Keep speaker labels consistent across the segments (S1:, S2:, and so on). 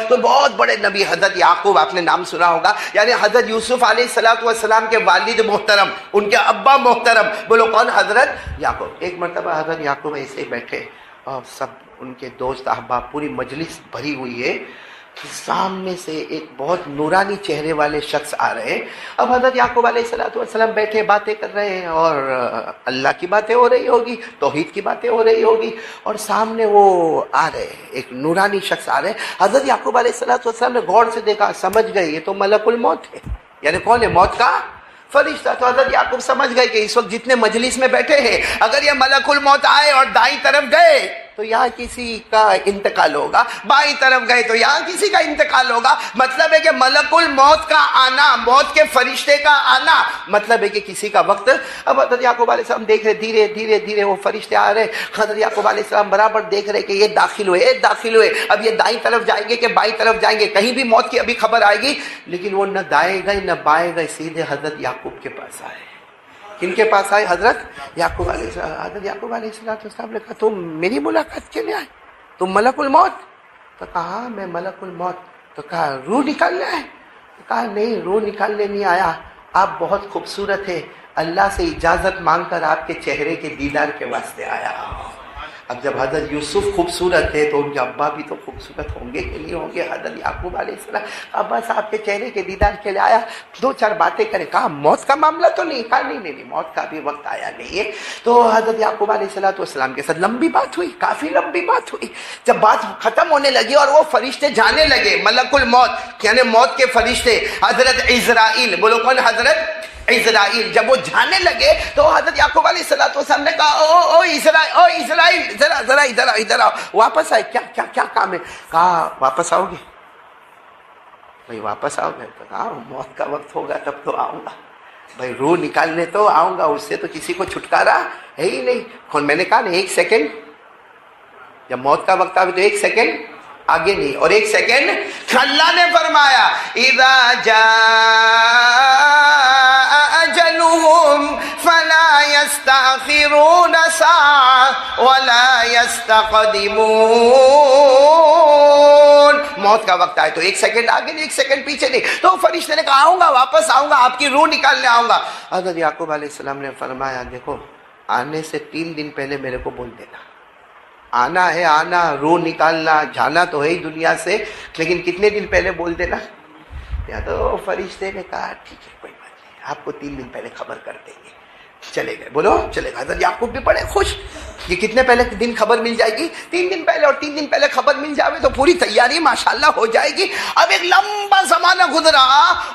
S1: तो बहुत बड़े नबी हजरत याकूब, आपने नाम सुना होगा, यानी हजरत यूसुफ अलैहिस्सलाम के वालिद मोहतरम, उनके अब्बा मोहतरम। बोलो कौन? हजरत याकूब। एक मरतबा हजरत याकूब ऐसे ही बैठे और सब उनके दोस्त अहबाब, पूरी मजलिस भरी हुई है, सामने से एक बहुत नूरानी चेहरे वाले शख्स आ रहे हैं। अब हजरत याकूब अलैहिस्सलाम बैठे बातें कर रहे हैं और अल्लाह की बातें हो रही होगी, तौहीद की बातें हो रही होगी, और सामने वो आ रहे हैं, एक नूरानी शख्स आ रहे हैं। हजरत याकूब अलैहिस्सलाम ने गौर से देखा, समझ गए ये तो मलकुल मौत है, यानी कौन है? मौत का फरिश्ता। तो हजरत याकूब समझ गए कि इस वक्त जितने मजलिस में बैठे हैं, अगर ये मलकुल मौत आए और दाईं तरफ गए तो यहाँ किसी का इंतकाल होगा, बाईं तरफ गए तो यहाँ किसी का इंतकाल होगा। मतलब है कि मलकुल मौत का आना, मौत के फरिश्ते का आना, मतलब है कि किसी का वक्त। अब हजरत याकूब अलैहिस्सलाम देख रहे, धीरे धीरे धीरे वो फरिश्ते आ रहे। हजरत याकूब अलैहिस्सलाम बराबर देख रहे कि ये दाखिल हुए, दाखिल हुए। अब ये दाईं तरफ जाएंगे कि बाईं तरफ जाएंगे, कहीं भी मौत की अभी खबर आएगी। लेकिन वो न दाएं गए न बाएं गए, सीधे हजरत याकूब के पास आए। किनके पास आए? हजरत याकूब अलैहिस्सलाम। हजरत याकूब अलैहिस्सलाम ने कहा, तुम मेरी मुलाकात के लिए आए? तुम मलकुल मौत? तो कहा मैं मलकुल मौत। तो कहा रूह निकालना है? तो कहा नहीं, रूह निकालने नहीं आया, आप बहुत खूबसूरत है, अल्लाह से इजाजत मांगकर आपके चेहरे के दीदार के वास्ते आया। अब जब हजरत यूसुफ खूबसूरत थे तो उनके अब्बा भी तो खूबसूरत होंगे के लिए होंगे। हजरत याकूब अलैहिस्सलाम अब्बा साहब के चेहरे के दीदार के लिए आया, दो चार बातें करें। कहा मौत का मामला तो नहीं? कहा नहीं नहीं नहीं, मौत का भी वक्त आया नहीं है। तो हजरत याकूब अलैहिस्सलाम के साथ लंबी बात हुई, काफी लंबी बात हुई। जब बात खत्म होने लगी और वो फरिश्ते जाने लगे, मलकुल मौत यानी मौत के फरिश्ते, हजरत इजराइल, बोलो कौन? हजरत इजराइल। जब वो जाने लगे तो हजरत याकूब अलैहिस्सलाम ने कहा, ओ इजराइल, जरा जरा इधर आओ, वापस आए। क्या क्या क्या काम है? कहा वापस आओगे? भाई वापस आओगे? तो कहा मौत का वक्त होगा तब तो आऊंगा, भाई रूह निकालने तो आऊंगा, उससे तो किसी को छुटकारा है ही नहीं। कौन? मैंने कहा ना, एक सेकेंड, जब मौत का वक्त आवे तो एक सेकेंड आगे नहीं, और एक सेकेंड अल्लाह ने फरमाया, इज़ा जाअ अजलुहुम फला यस्तअखिरून साअ वला यस्तक़दिमून। मौत का वक्त आए तो एक सेकंड आगे नहीं, एक सेकंड पीछे नहीं। तो फरिश्ते ने कहा आऊंगा, वापस आऊंगा, आपकी रूह निकालने आऊंगा। हज़रत याकूब अलैहिस्सलाम ने फरमाया, देखो आने से 3 दिन पहले मेरे को बोल देना। आना है, आना, रूह निकालना, जाना तो है ही दुनिया से, लेकिन कितने दिन पहले बोल देना। या तो फरिश्ते ने कहा ठीक है कोई बात नहीं, आपको 3 दिन पहले खबर कर देंगे। चले गए, बोलो चलेगा। हज़रत याकूब भी बड़े खुश, ये कितने पहले दिन खबर मिल जाएगी? 3 दिन पहले, और 3 दिन पहले खबर मिल जावे तो पूरी तैयारी माशाल्लाह हो जाएगी। अब एक लंबा जमाना गुजरा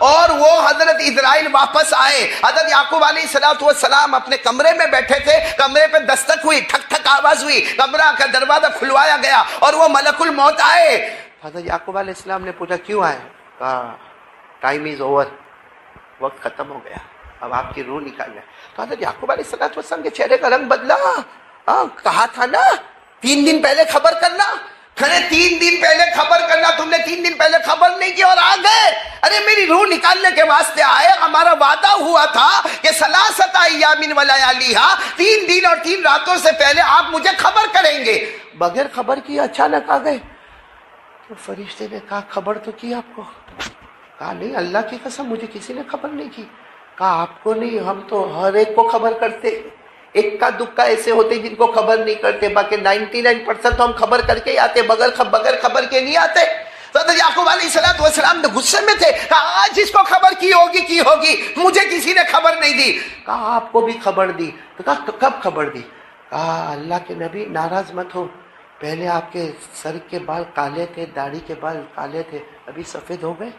S1: और वो हजरत इजराइल वापस आए। हजरत याकूब अलैहिस्सलाम अपने कमरे में बैठे थे, कमरे पे दस्तक हुई, ठक ठक आवाज हुई, कमरा का दरवाजा खुलवाया गया और वो मलकुल मौत आए। हजरत याकूब अलैहिस्सलाम ने पूछा क्यों आए? कहा टाइम इज ओवर, वक्त खत्म हो गया, अब आपकी रूह निकालना। तो हज़रत याकूब अलैहिस्सलाम के चेहरे का रंग बदला। कहा था ना 3 दिन पहले खबर करना, खरे 3 दिन पहले खबर करना, तुमने 3 दिन पहले खबर नहीं की और आ गए। अरे मेरी रूह निकालने के वास्ते आए, हमारा वादा हुआ था कि सलासत अय्यामिन व लयालिहा, 3 दिन और 3 रातों से पहले आप मुझे खबर करेंगे। बगैर खबर किए अचानक आ गए। तो फरिश्ते ने कहा खबर तो की आपको? कहा नहीं, अल्लाह की कसम मुझे किसी ने खबर नहीं की। कहा आपको नहीं, हम तो हर एक को खबर करते, एक का दुक्का ऐसे होते जिनको खबर नहीं करते, बाकी 99% तो हम खबर करके ही आते, बगैर खबर के नहीं आते। तो याकूब अलैहिस्सलाम गुस्से में थे, कहा आज जिसको खबर की होगी, मुझे किसी ने खबर नहीं दी। कहा आपको भी खबर दी। तो कहा कब खबर दी? कहा अल्लाह के नबी नाराज मत हो, पहले आपके सर के बाल काले थे, दाढ़ी के बाल काले थे, अभी सफेद हो गए।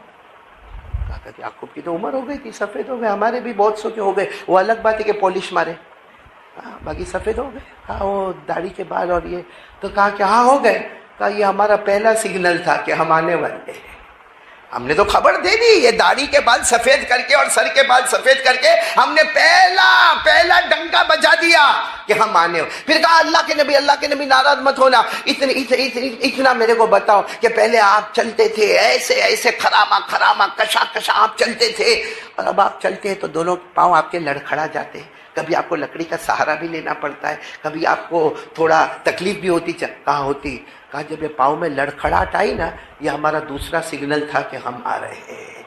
S1: याकूब की तो उम्र हो गई थी, सफेद हो गए, हमारे भी बहुत सो के हो गए, वो अलग बात है कि पॉलिश मारे, बाकी सफेद हो गए। कहा वो दाढ़ी के बाल और ये, तो कहा कि हाँ हो गए। कहा ये हमारा पहला सिग्नल था कि हम आने वाले हैं, हमने तो खबर दे दी, ये दाढ़ी के बाल सफेद करके और सर के बाल सफेद करके हमने पहला डंका बजा दिया कि हम आने हो। फिर कहा अल्लाह के नबी नाराज मत होना, इतना मेरे को बताओ कि पहले आप चलते थे ऐसे खरामा कशा आप चलते थे, और अब आप चलते हैं तो दोनों पाँव आपके लड़खड़ा जाते हैं, कभी आपको लकड़ी का सहारा भी लेना पड़ता है, कभी आपको थोड़ा तकलीफ भी होती। कहाँ होती? कहा जब ये पाँव में लड़खड़ाहट आई ना, ये हमारा दूसरा सिग्नल था कि हम आ रहे हैं।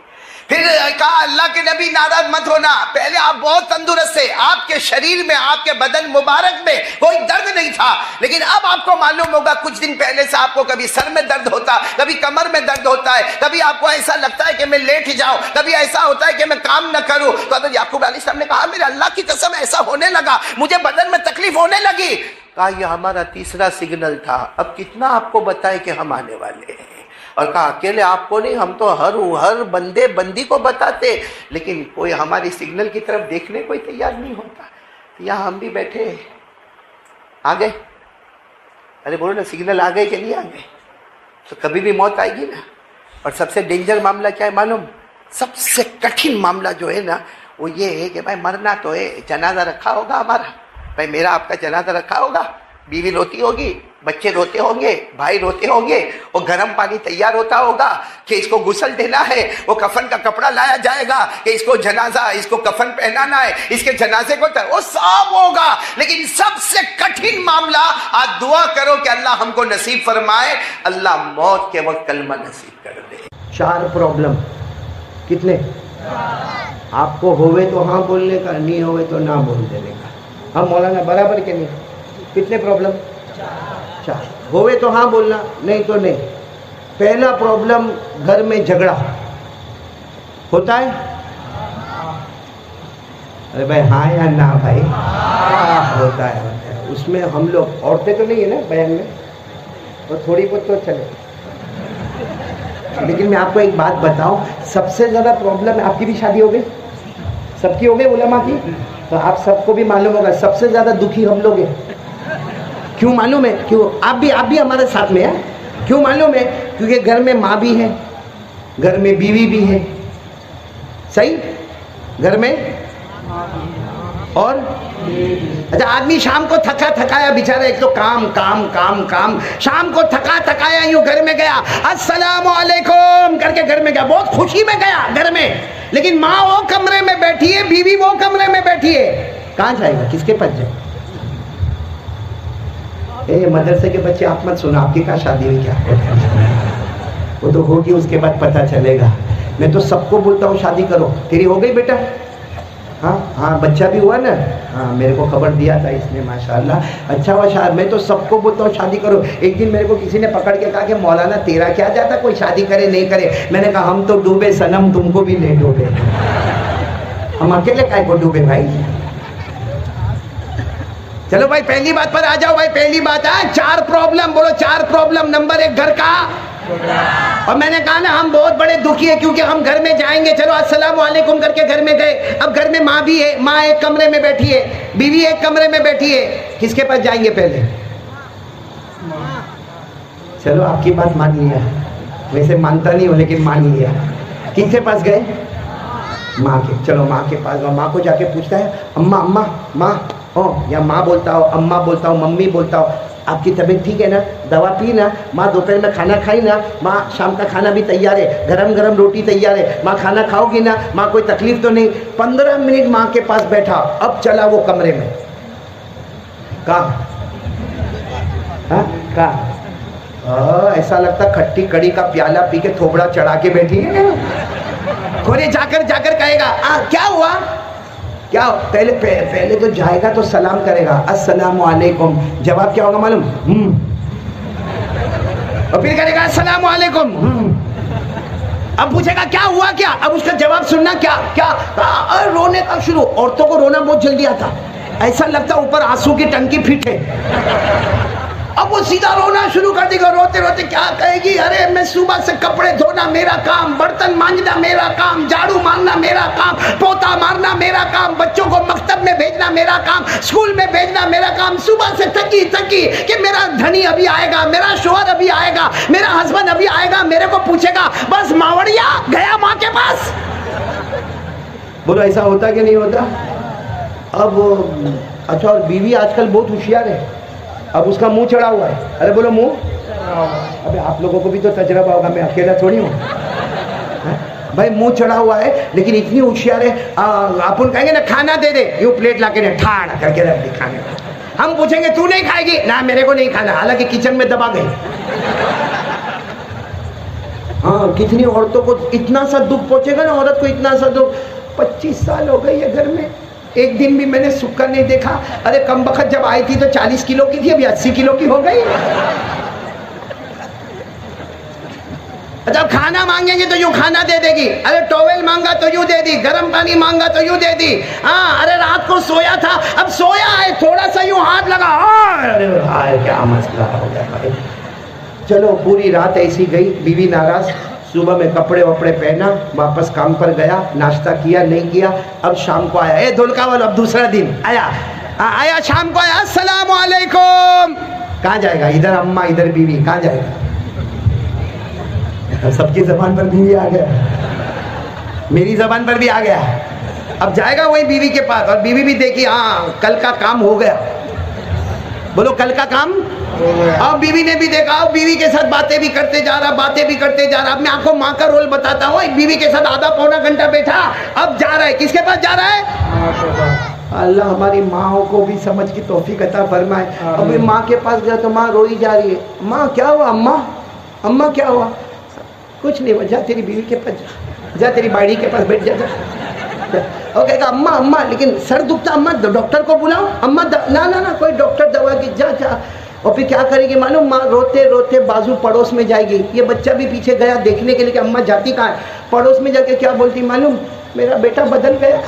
S1: फिर कहा अल्लाह के नबी नाराज मत होना, पहले आप बहुत तंदुरुस्त थे, आपके शरीर में, आपके बदन मुबारक में कोई दर्द नहीं था, लेकिन अब आपको मालूम होगा कुछ दिन पहले से आपको कभी सर में दर्द होता, कभी कमर में दर्द होता है, कभी आपको ऐसा लगता है कि मैं लेट जाऊं, कभी ऐसा होता है कि मैं काम न करूं। तो हज़रत याकूब अलैहिस्सलाम ने कहा मेरे अल्लाह की कसम ऐसा होने लगा, मुझे बदन में तकलीफ होने लगी। कहा यह हमारा तीसरा सिग्नल था, अब कितना आपको बताए कि हम आने वाले हैं। और कहा अकेले आपको नहीं, हम तो हर बंदे बंदी को बताते, लेकिन कोई हमारी सिग्नल की तरफ देखने कोई तैयार नहीं होता। यहाँ हम भी बैठे आ गए, अरे बोलो ना सिग्नल आ गए कि नहीं आ गए? तो कभी भी मौत आएगी ना। और सबसे डेंजर मामला क्या है मालूम? सबसे कठिन मामला जो है ना वो ये है कि भाई मरना तो है, जनाजा रखा होगा हमारा, भाई मेरा आपका जनाजा रखा होगा, बीवी रोती होगी, बच्चे रोते होंगे, भाई रोते होंगे, वो गर्म पानी तैयार होता होगा कि इसको गुस्ल देना है, वो कफन का कपड़ा लाया जाएगा कि इसको जनाजा, इसको कफन पहनाना है, इसके जनाजे को वो सब होगा। लेकिन सबसे कठिन मामला, आज दुआ करो कि अल्लाह हमको नसीब फरमाए, अल्लाह मौत के वक्त कलमा नसीब कर दे। 4 प्रॉब्लम, कितने? आपको होवे तो हाँ बोलने का, नहीं होवे तो ना बोल देने का। हम मौलाना बराबर के नहीं? कितने प्रॉब्लम? 4। होवे तो हाँ बोलना, नहीं तो नहीं। पहला प्रॉब्लम, घर में झगड़ा होता है? अरे भाई हाँ या ना भाई? होता है। उसमें हम लोग, औरतें तो नहीं है ना बयान में, और थोड़ी बहुत तो चले, लेकिन मैं आपको एक बात बताऊं, सबसे ज्यादा प्रॉब्लम, आपकी भी शादी हो गई, सबकी हो गई उलमा की, तो आप सबको भी मालूम होगा सबसे ज्यादा दुखी हम लोग हैं। क्यों मालूम है? क्यों? आप भी हमारे साथ में है। क्यों मालूम है? क्योंकि घर में माँ भी है, घर में बीवी भी है, सही, घर में, और अच्छा आदमी शाम को थका थकाया बेचारा, एक तो काम काम काम काम, शाम को थका थकाया यूं घर में गया, अस्सलाम वालेकुम करके घर में गया, बहुत खुशी में गया घर में, लेकिन माँ वो कमरे में बैठी है, बीवी वो कमरे में बैठी है, कहाँ जाएगा? किसके पास जाएगा? मदरसे के बच्चे आप मत सुनो, आपकी कहाँ शादी हुई? क्या वो तो होगी, उसके बाद पता चलेगा। मैं तो सबको बोलता हूँ शादी करो। तेरी हो गई बेटा? हाँ, बच्चा भी हुआ ना? हाँ, मेरे को खबर दिया था इसने, माशाल्लाह अच्छा हुआ। शायद मैं तो सबको बोलता हूँ शादी करो। एक दिन मेरे को किसी ने पकड़ के कहा कि मौलाना तेरा क्या जाता कोई शादी करे नहीं करे। मैंने कहा हम तो डूबे सनम, तुमको भी ले डूबे, हम अकेले काय को डूबे भाई। चलो भाई पहली बात पर आ जाओ भाई। पहली बात है 4 प्रॉब्लम, बोलो 4 प्रॉब्लम। नंबर 1 घर का, और मैंने कहा ना हम बहुत बड़े दुखी है क्योंकि हम घर में जाएंगे, चलो अस्सलाम वालेकुम करके घर में गए, अब घर में माँ भी है, माँ एक कमरे में बैठी है, बीवी एक कमरे में बैठी है, किसके पास जाएंगे पहले? चलो आपकी बात मान लिया, वैसे मानता नहीं हो लेकिन मान लिया। किसके पास गए? माँ के। चलो माँ के पास, माँ को जाके पूछता है अम्मा अम्मा माँ, या माँ बोलता हो, अम्मा बोलता हो, मम्मी बोलता हो, आपकी तबीयत ठीक है ना? दवा पी ना? माँ दोपहर में खाना खाई ना? माँ शाम का खाना भी तैयार है, गरम गरम रोटी तैयार है, माँ खाना खाओगी ना? माँ कोई तकलीफ तो नहीं? 15 मिनट माँ के पास बैठा, अब चला वो कमरे में, कहाँ ऐसा लगता खट्टी कड़ी का प्याला पी के थोबड़ा चढ़ा के बैठी है। खोरे जाकर कहेगा क्या हुआ? क्या पहले तो जाएगा तो सलाम करेगा, अस्सलाम वालेकुम। जवाब क्या होगा मालूम? और फिर करेगा अस्सलाम वालेकुम। अब पूछेगा क्या हुआ क्या? अब उसका जवाब सुनना, क्या रोने का शुरू। औरतों को रोना बहुत जल्दी आता, ऐसा लगता ऊपर आंसू की टंकी फिट है। अब वो सीधा रोना शुरू कर देगा, रोते रोते क्या कहेगी? अरे मैं सुबह से कपड़े धोना मेरा काम, बर्तन मांजना मेरा काम, झाड़ू मारना मेरा काम, पोता मारना मेरा काम, बच्चों को मकतब में भेजना मेरा काम, स्कूल में भेजना मेरा काम। सुबह से थकी कि मेरा धनी अभी आएगा, मेरा शोहर अभी आएगा, मेरा हस्बैंड अभी आएगा, मेरे को पूछेगा। बस मावड़िया गया माँ के पास। बोलो ऐसा होता कि नहीं होता? अब अच्छा, और बीवी आजकल बहुत होशियार है, अब उसका मुंह चढ़ा हुआ है। अरे बोलो मुंह। अबे आप लोगों को भी तो तजर्बा होगा, मैं अकेला थोड़ी हूँ। भाई मुंह चढ़ा हुआ है लेकिन इतनी होशियार है, अपन कहेंगे ना खाना दे दे, यूं प्लेट ला के ठाड़ करके रख दी खाने। हम पूछेंगे तू नहीं खाएगी ना, मेरे को नहीं खाना, हालांकि किचन में दबा गई। हाँ, कितनी औरतों को इतना सा दुख पहुंचेगा ना, औरत को इतना सा दुख। 25 साल हो गई है घर में, एक दिन भी मैंने सूखा नहीं देखा। अरे कम बखत जब आई थी तो 40 किलो की थी, अभी 80 किलो की हो गई। जब खाना मांगेंगे तो यूं खाना दे देगी, अरे टॉवेल मांगा तो यूं दे दी, गर्म पानी मांगा तो यूं दे दी। हाँ, अरे रात को सोया था, अब सोया है, थोड़ा सा यूं हाथ लगा, अरे हाय क्या मसला हो गया भाई। चलो पूरी रात ऐसी गई, बीवी नाराज। सुबह में कपड़े वपड़े पहना, वापस काम पर गया, नाश्ता किया नहीं किया। अब शाम को आया, ए धुलका वाला, अब दूसरा दिन आया, आया शाम को आया, अस्सलाम वालेकुम। कहाँ जाएगा, इधर अम्मा इधर बीवी, कहाँ जाएगा? सबकी जबान पर बीवी आ गया, मेरी जबान पर भी आ गया। अब जाएगा वही बीवी के पास, और बीवी भी देखी हाँ कल का काम हो गया। बोलो कल का काम। अब बीवी ने भी देखा, अब बीवी के साथ बातें भी करते जा रहा, बातें भी करते जा रहा। अब मैं आपको माँ का रोल बताता हूँ, एक बीवी के साथ आधा पौना घंटा बैठा, अब जा रहा है, किसके पास जा रहा है? अल्लाह हमारी माँओं को भी समझ की तौफीक अता फरमाए। अब माँ के पास गया तो माँ रोई जा रही है, माँ क्या हुआ, अम्मा अम्मा क्या हुआ? कुछ नहीं हुआ, जा तेरी बीवी के पास जा, तेरी बाड़ी के पास बैठ जा। और कहेगा अम्मा अम्मा लेकिन सर दुखता, अम्मा डॉक्टर को बुलाओ, अम्मा ना ना ना कोई डॉक्टर दवा की, जा जा। और फिर क्या करेगी मालूम, माँ रोते रोते बाजू पड़ोस में जाएगी। ये बच्चा भी पीछे गया देखने के लिए कि अम्मा जाती कहाँ है। पड़ोस में जाके क्या बोलती मालूम, मेरा बेटा बदल गया,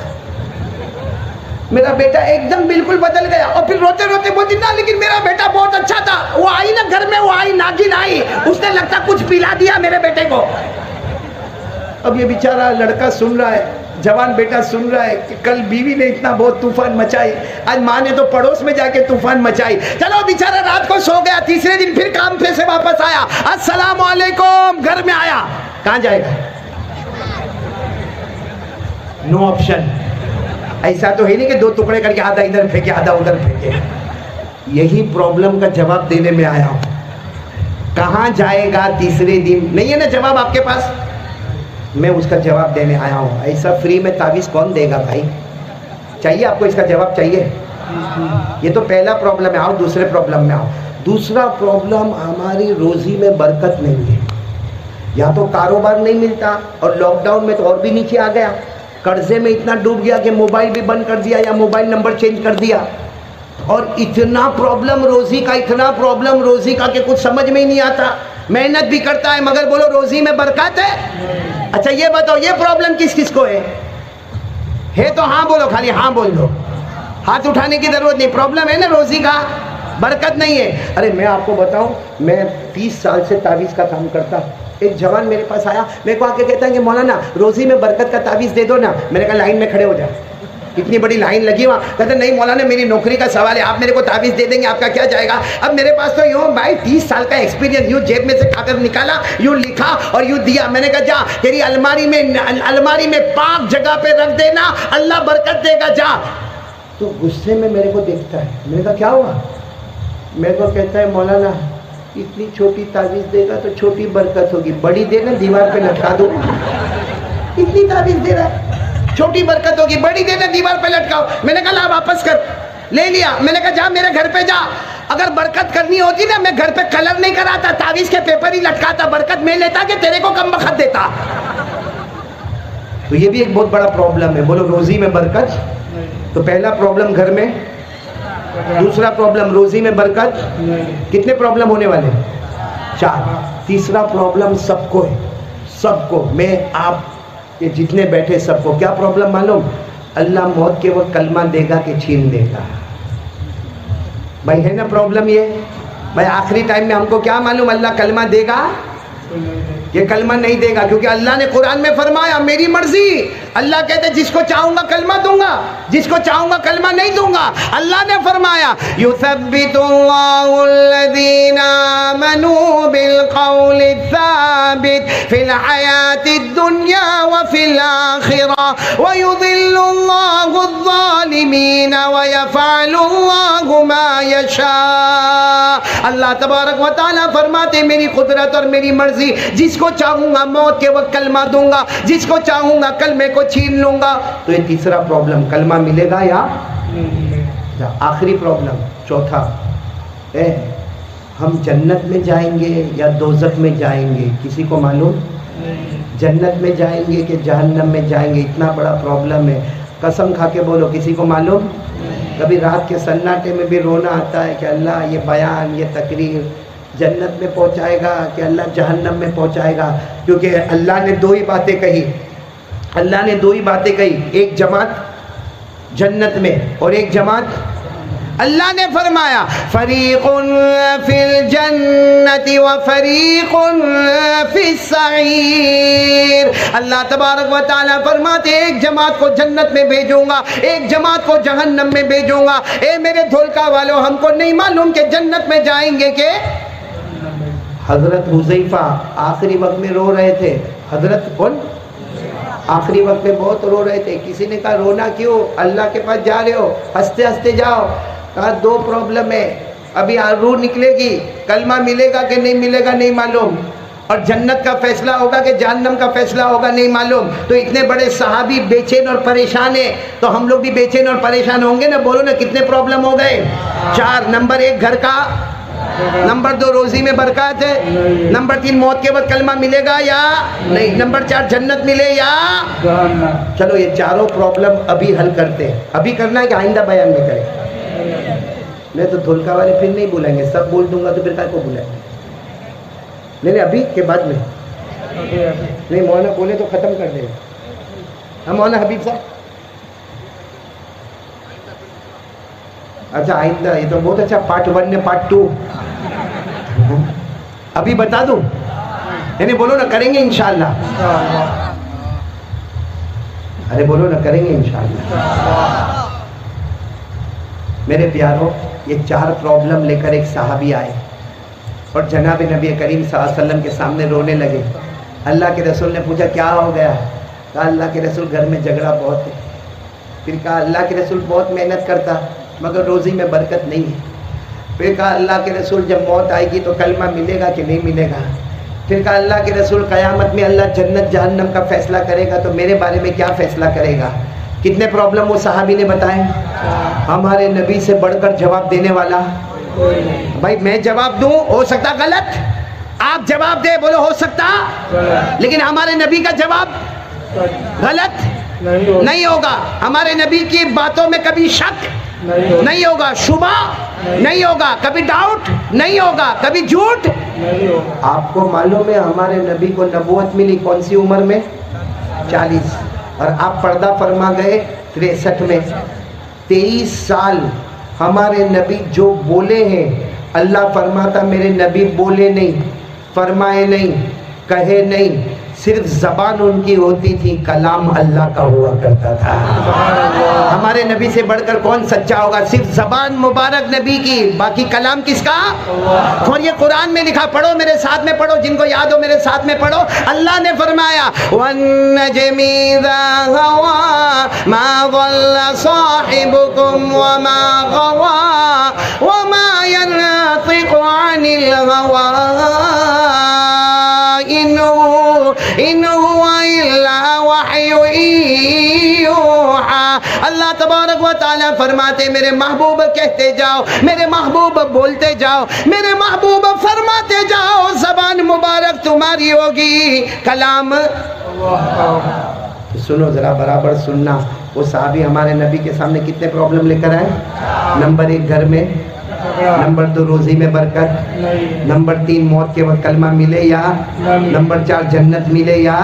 S1: मेरा बेटा एकदम बिल्कुल बदल गया। और फिर रोते रोते बोलती ना लेकिन मेरा बेटा बहुत अच्छा था, वो आई ना घर में, वो आई नागिन आई, उसने लगता कुछ पिला दिया मेरे बेटे को। अब ये बेचारा लड़का सुन रहा है, जवान बेटा सुन रहा है कि कल बीवी ने इतना बहुत तूफान मचाई, आज माँ ने तो पड़ोस में जाके तूफान मचाई। चलो बेचारा रात को सो गया, तीसरे दिन फिर काम पे से वापस आया, अस्सलाम वालेकुम, घर में आया, कहाँ जाएगा? No option. ऐसा तो है नहीं कि दो टुकड़े करके आधा इधर फेंके आधा उधर फेंके। यही प्रॉब्लम का जवाब देने में आया हूं। कहाँ जाएगा तीसरे दिन? नहीं है ना जवाब आपके पास, मैं उसका जवाब देने आया हूँ। ऐसा फ्री में तावीज़ कौन देगा भाई? चाहिए आपको इसका जवाब चाहिए? ये तो पहला प्रॉब्लम है। आओ दूसरे प्रॉब्लम में आओ। दूसरा प्रॉब्लम, हमारी रोजी में बरकत नहीं है। या तो कारोबार नहीं मिलता, और लॉकडाउन में तो और भी नीचे आ गया, कर्जे में इतना डूब गया कि मोबाइल भी बंद कर दिया या मोबाइल नंबर चेंज कर दिया। और इतना प्रॉब्लम रोजी का, इतना प्रॉब्लम रोजी का कि कुछ समझ में ही नहीं आता। मेहनत भी करता है मगर बोलो रोजी में बरकत है? अच्छा ये बताओ, ये प्रॉब्लम किस किस को है तो हाँ बोलो, खाली हाँ बोल दो, हाथ उठाने की जरूरत नहीं। प्रॉब्लम है ना रोजी का, बरकत नहीं है। अरे मैं आपको बताऊं, मैं 30 साल से तावीज़ का काम करता। एक जवान मेरे पास आया, मेरे को आके कहता है कि मौलाना रोजी में बरकत का तावीज़ दे दो ना। मैंने कहा लाइन में खड़े हो जाए, इतनी बड़ी लाइन लगी वहाँ। कहते नहीं मौलाना मेरी नौकरी का सवाल है, आप मेरे को तावीज़ दे देंगे, आपका क्या जाएगा? अब मेरे पास तो यूँ भाई 30 साल का एक्सपीरियंस, यूँ जेब में से खाकर निकाला, यूँ लिखा और यूँ दिया। मैंने कहा जा तेरी अलमारी में पाक जगह पे रख देना, अल्लाह बरकत देगा, जा। तो गुस्से में मेरे को देखता है। मैंने कहा क्या हुआ? मेरे को कहता है मौलाना इतनी छोटी तावीज़ देगा तो छोटी बरकत होगी, बड़ी देना दीवार पे लटका दो। इतनी तावीज़ दे रहा है, छोटी बरकत होगी, बड़ी देना दीवार पे लटकाओ। मैंने कहा ला वापस कर, ले लिया। मैंने कहा जा मेरे घर पे जा, अगर बरकत करनी होती ना मैं घर पे कलर नहीं कराता, तावीज़ के पेपर ही लटकाता, बरकत मैं लेता कि तेरे को कम बखत देता। तो ये भी एक बहुत बड़ा प्रॉब्लम है। बोलो रोजी में बरकत। तो पहला प्रॉब्लम घर में, दूसरा प्रॉब्लम रोजी में बरकत। कितने प्रॉब्लम होने वाले? 4। तीसरा प्रॉब्लम सबको है, सबको, मैं आप ये जितने बैठे सबको। क्या प्रॉब्लम मालूम? अल्लाह मौत के वक्त कलमा देगा कि छीन देगा। भाई है ना प्रॉब्लम ये? भाई आखिरी टाइम में हमको क्या मालूम अल्लाह कलमा देगा? ये कलमा नहीं देगा, क्योंकि अल्लाह ने कुरान में फरमाया मेरी मर्जी। अल्लाह कहते जिसको चाहूंगा कलमा दूंगा, जिसको चाहूंगा कलमा नहीं दूंगा। अल्लाह ने फरमाया युसब्बितुल्लाहुल्लज़ीना आमनू बिलक़ौलि साबित फिल हयातिद दुनिया व फिल आखिरा व युज़िल्लुल्लाहुज़्ज़ालिमीन व यफ़अलुल्लाहु मा यशा। अल्लाह तबारक व तआला फरमाते मेरी कुदरत और मेरी मर्जी, जिसको चाहूंगा मौत के वक्त कलमा दूंगा, जिसको चाहूंगा कलमे को छीन लूंगा। तो ये तीसरा प्रॉब्लम, कलमा मिलेगा या आखिरी प्रॉब्लम चौथा है, हम जन्नत में जाएंगे या दोज़ख में जाएंगे, किसी को मालूम? जन्नत में जाएंगे कि जहन्नम में जाएंगे, इतना बड़ा प्रॉब्लम है। कसम खा के बोलो, किसी को मालूम? कभी रात के सन्नाटे में भी रोना आता है कि अल्लाह ये बयान, ये तकरीर जन्नत में पहुंचाएगा कि अल्लाह जहन्नम में पहुंचाएगा। क्योंकि अल्लाह ने दो ही बातें कही, अल्लाह ने दो ही बातें कही, एक जमात जन्नत में और एक जमात, अल्लाह ने फरमाया फरीकुन फिल जन्नति व फरीकुन फिस सईर। अल्लाह तबारक व तआला फरमाते एक जमात को जन्नत में भेजूंगा, एक जमात को जहन्नम में भेजूंगा। ए मेरे धोलका वालों, हमको नहीं मालूम कि जन्नत में जाएंगे के? हजरत हुज़ैफा आखिरी वक्त में रो रहे थे। हजरत कौन? आखिरी वक्त में बहुत रो रहे थे। किसी ने कहा रोना क्यों, अल्लाह के पास जा रहे हो, हंसते हंसते जाओ। कहा दो प्रॉब्लम है, अभी रूह निकलेगी, कलमा मिलेगा कि नहीं मिलेगा नहीं मालूम, और जन्नत का फैसला होगा कि जहन्नम का फैसला होगा नहीं मालूम। तो इतने बड़े सहाबी बेचैन और परेशान है, तो हम लोग भी बेचैन और परेशान होंगे ना। बोलो ना कितने प्रॉब्लम हो गए? चार। नंबर एक घर का, नंबर दो रोजी में बरकत है, नंबर तीन मौत के वक्त कलमा मिलेगा या नहीं, नंबर चार जन्नत मिले या। चलो ये चारों प्रॉब्लम अभी हल करते हैं। अभी करना है कि आइंदा बयान में करें? नहीं तो धोलका वाले फिर नहीं बुलाएंगे, सब बोल दूंगा तो फिर काय को बुलाएंगे? नहीं अभी के बाद में नहीं, मौलाना बोले तो खत्म कर देंगे हम। मौलाना हबीब साहब, अच्छा आइंदा, ये तो बहुत अच्छा, पार्ट 1 ने पार्ट 2 अभी बता दूं? नहीं बोलो ना, करेंगे इंशाअल्लाह। अरे बोलो ना, करेंगे इंशाअल्लाह। मेरे प्यारों, ये चार प्रॉब्लम लेकर एक सहाबी आए और जनाब नबी करीम सल्लल्लाहु अलैहि वसल्लम के सामने रोने लगे। अल्लाह के रसूल ने पूछा क्या हो गया? कहा अल्लाह के रसूल घर में झगड़ा बहुत है। फिर कहा अल्लाह के रसूल बहुत मेहनत करता मगर रोज़ी में बरकत नहीं है। फिर कहा अल्लाह के रसूल जब मौत आएगी तो कलमा मिलेगा कि नहीं मिलेगा? फिर कहा अल्लाह के रसूल क़यामत में अल्लाह जन्नत जहन्नम का फैसला करेगा तो मेरे बारे में क्या फैसला करेगा? कितने प्रॉब्लम वो सहाबी ने बताए। हमारे नबी से बढ़कर जवाब देने वाला, भाई मैं जवाब दूं हो सकता गलत, आप जवाब दे बोलो हो सकता, लेकिन हमारे नबी का जवाब गलत नहीं होगा। हमारे नबी की बातों में कभी शक नहीं होगा, शुबा नहीं होगा, कभी डाउट नहीं होगा, कभी झूठ नहीं होगा। आपको मालूम है हमारे नबी को नबूवत मिली कौन सी उम्र में? 40, और आप पर्दा फरमा गए 63 में। 23 साल हमारे नबी जो बोले हैं, अल्लाह फरमाता मेरे नबी बोले नहीं, फरमाए नहीं, कहे नहीं, सिर्फ जबान उनकी होती थी, कलाम अल्लाह का हुआ करता था। हमारे नबी से बढ़कर कौन सच्चा होगा? सिर्फ जबान मुबारक नबी की, बाकी कलाम किसका? और ये कुरान में लिखा, पढ़ो मेरे साथ में पढ़ो, जिनको याद हो मेरे साथ में पढ़ो। अल्लाह ने फरमाया वन्नजमी इज़ा हवा मा ज़ल्ला साहिबुकुम व मा गवा व मा यनतिक़ु अनिल हवा इन हुआ इल्ला वह्यु यूहा। अल्लाह तबारक व तआला फरमाते मेरे महबूब कहते जाओ, मेरे महबूब बोलते जाओ, मेरे महबूब फरमाते जाओ, ज़बान मुबारक तुम्हारी होगी, कलाम। सुनो जरा, बराबर सुनना। वो साहबी हमारे नबी के सामने कितने प्रॉब्लम लेकर आए? नंबर 1 घर में नंबर 2 रोजी में बरकत, नंबर 3 मौत के वक्त कलमा मिले या, नंबर 4 जन्नत मिले या।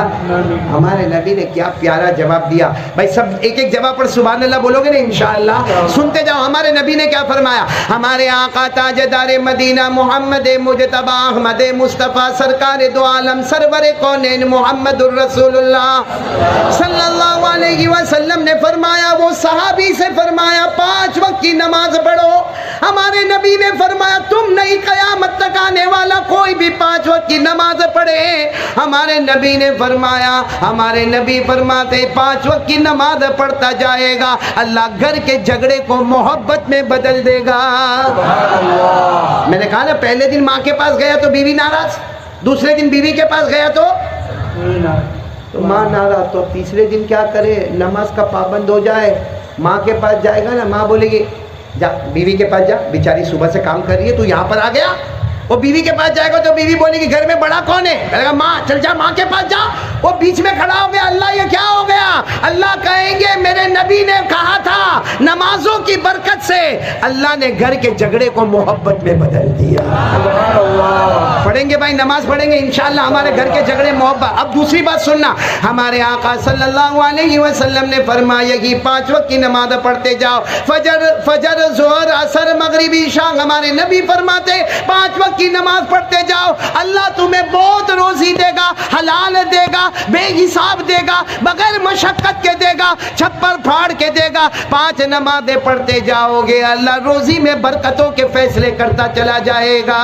S1: हमारे नबी ने क्या प्यारा जवाब दिया। भाई सब एक एक जवाब पर सुभान अल्लाह बोलोगे ना इंशाअल्लाह। सुनते जाओ हमारे नबी ने क्या फरमाया। हमारे आका ताजदार मदीना मोहम्मद मुजतबा अहमद मुस्तफ़ा सरकार दो आलम सरवर कौनैन मोहम्मदुर रसूलुल्लाह सल्लल्लाहु अलैहि वसल्लम ने फरमाया, वो सहाबी से फरमाया 5 वक्त की नमाज पढ़ो। हमारे नबी ने फरमाया तुम नहीं, कयामत तक आने वाला कोई भी 5 वक्त की नमाज पढ़े। हमारे नबी ने फरमाया, हमारे नबी फरमाते 5 वक्त की नमाज पढ़ता जाएगा, अल्लाह घर के झगड़े को मोहब्बत में बदल देगा। मैंने कहा ना, पहले दिन माँ के पास गया तो बीवी नाराज, दूसरे दिन बीवी के पास गया तो माँ नाराज, तो तीसरे दिन क्या करे, नमाज का पाबंद हो जाए। माँ के पास जाएगा ना, माँ बोलेगी जा बीवी के पास जा, बेचारी सुबह से काम कर रही है, तू यहाँ पर आ गया। वो बीवी के पास जाएगा तो बीवी बोलेगी घर में बड़ा कौन है, कहेगा माँ, चल जा माँ के पास जा। वो बीच में खड़ा हो गया, अल्लाह ये क्या हो गया। अल्लाह कहेंगे मेरे नबी ने कहा था नमाजों की बरकत से अल्लाह ने घर के झगड़े को मोहब्बत में बदल दिया। पढ़ेंगे भाई, नमाज पढ़ेंगे इंशाअल्लाह, हमारे घर के झगड़े मोहब्बत। अब दूसरी बात सुनना, हमारे आका सल्लल्लाहु अलैहि वसल्लम ने फरमाया कि 5 वक्त की नमाज पढ़ते जाओ, फजर जोहर असर मगरिब ईशा। हमारे नबी फरमाते 5 वक्त की नमाज पढ़ते जाओ, अल्लाह तुम्हें बहुत रोजी देगा, हलाल देगा, बेहिसाब देगा, बगैर मशक्कत के देगा, छप्पर फाड़ के देगा। 5 नमाजें पढ़ते जाओगे, अल्लाह रोजी में बरकतों के फैसले करता चला जाएगा।